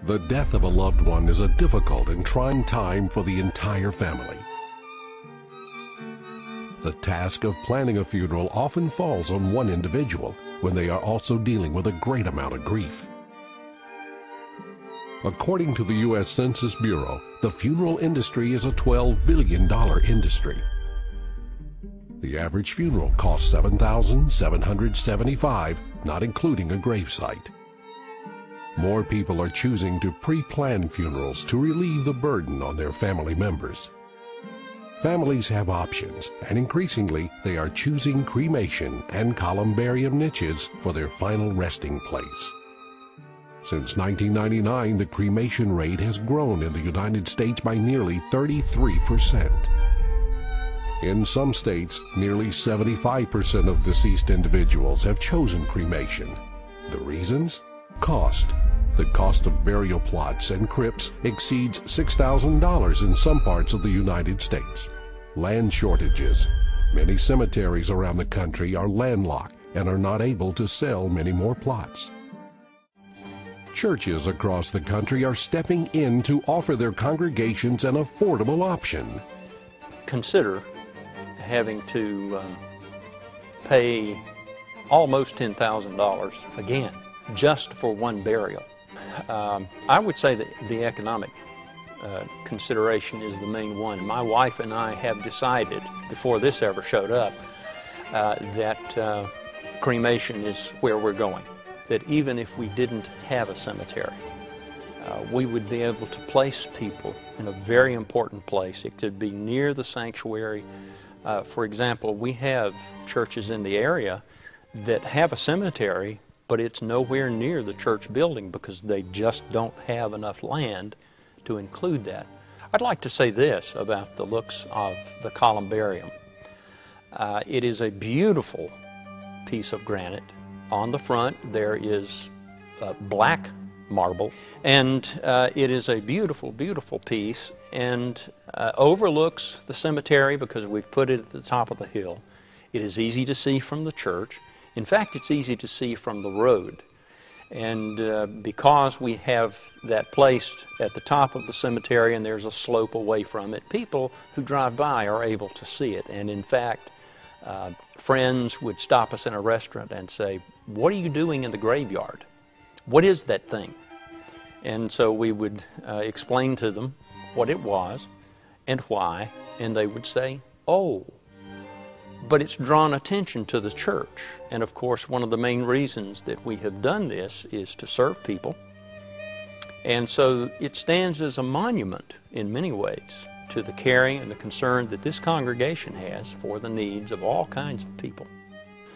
The death of a loved one is a difficult and trying time for the entire family. The task of planning a funeral often falls on one individual when they are also dealing with a great amount of grief. According to the U.S. Census Bureau, the funeral industry is a $12 billion industry. The average funeral costs $7,775, not including a gravesite. More people are choosing to pre-plan funerals to relieve the burden on their family members. Families have options, and increasingly they are choosing cremation and columbarium niches for their final resting place. Since 1999, the cremation rate has grown in the United States by nearly 33%. In some states, nearly 75% of deceased individuals have chosen cremation. The reasons? Cost. The cost of burial plots and crypts exceeds $6,000 in some parts of the United States. Land shortages. Many cemeteries around the country are landlocked and are not able to sell many more plots. Churches across the country are stepping in to offer their congregations an affordable option. Consider having to pay almost $10,000 again just for one burial. I would say that the economic consideration is the main one. My wife and I have decided, before this ever showed up, that cremation is where we're going. That even if we didn't have a cemetery, we would be able to place people in a very important place. It could be near the sanctuary. For example, we have churches in the area that have a cemetery, but it's nowhere near the church building because they just don't have enough land to include that. I'd like to say this about the looks of the columbarium. It is a beautiful piece of granite. On the front there is black marble, and it is a beautiful, beautiful piece, and overlooks the cemetery because we've put it at the top of the hill. It is easy to see from the church. In fact, it's easy to see from the road. And because we have that placed at the top of the cemetery and there's a slope away from it, people who drive by are able to see it. And in fact, friends would stop us in a restaurant and say, "What are you doing in the graveyard? What is that thing?" And so we would explain to them what it was and why, and they would say, "Oh." But it's drawn attention to the church. And of course, one of the main reasons that we have done this is to serve people. And so it stands as a monument in many ways to the caring and the concern that this congregation has for the needs of all kinds of people.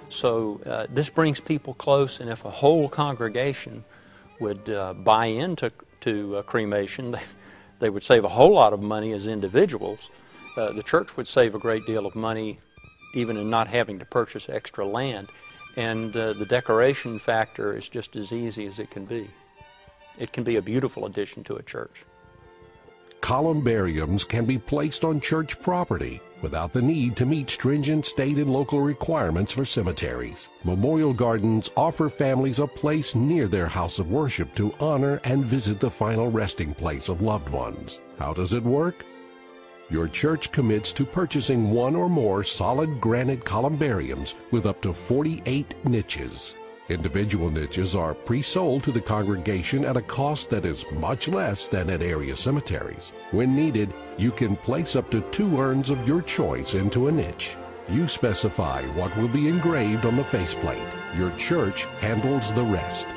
So this brings people close, and if a whole congregation would buy into cremation, they would save a whole lot of money as individuals. The church would save a great deal of money even in not having to purchase extra land, and the decoration factor is just as easy as it can be. It can be a beautiful addition to a church. Columbariums can be placed on church property without the need to meet stringent state and local requirements for cemeteries. Memorial gardens offer families a place near their house of worship to honor and visit the final resting place of loved ones. How does it work? Your church commits to purchasing one or more solid granite columbariums with up to 48 niches. Individual niches are pre-sold to the congregation at a cost that is much less than at area cemeteries. When needed, you can place up to 2 urns of your choice into a niche. You specify what will be engraved on the faceplate. Your church handles the rest.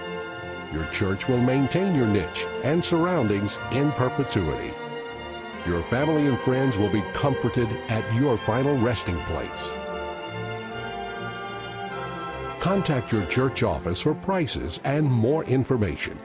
Your church will maintain your niche and surroundings in perpetuity. Your family and friends will be comforted at your final resting place. Contact your church office for prices and more information.